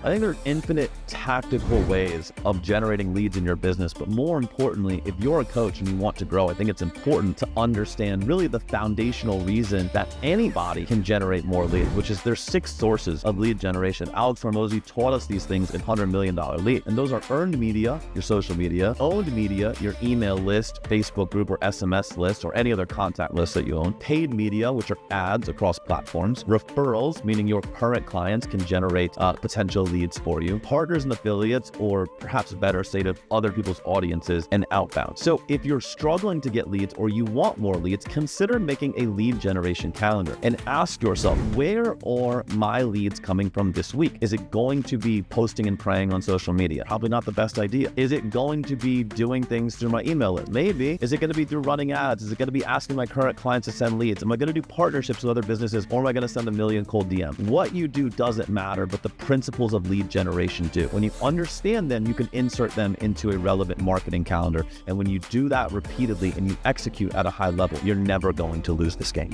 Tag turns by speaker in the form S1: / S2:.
S1: I think there are infinite tactical ways of generating leads in your business, but more importantly, if you're a coach and you want to grow, I think it's important to understand really the foundational reason that anybody can generate more leads, which is there's 6 sources of lead generation. Alex Hormozi taught us these things in $100 million lead, and those are earned media, your social media; owned media, your email list, Facebook group or SMS list, or any other contact list that you own; paid media, which are ads across platforms; referrals, meaning your current clients can generate potential leads for you; partners and affiliates, or perhaps better say to other people's audiences; and outbound. So if you're struggling to get leads or you want more leads, consider making a lead generation calendar and ask yourself, where are my leads coming from this week? Is it going to be posting and praying on social media? Probably not the best idea. Is it going to be doing things through my email list? Maybe. Is it going to be through running ads? Is it going to be asking my current clients to send leads? Am I going to do partnerships with other businesses, or am I going to send a million cold DM? What you do doesn't matter, but the principles of lead generation do. When you understand them, you can insert them into a relevant marketing calendar. And when you do that repeatedly and you execute at a high level, you're never going to lose this game.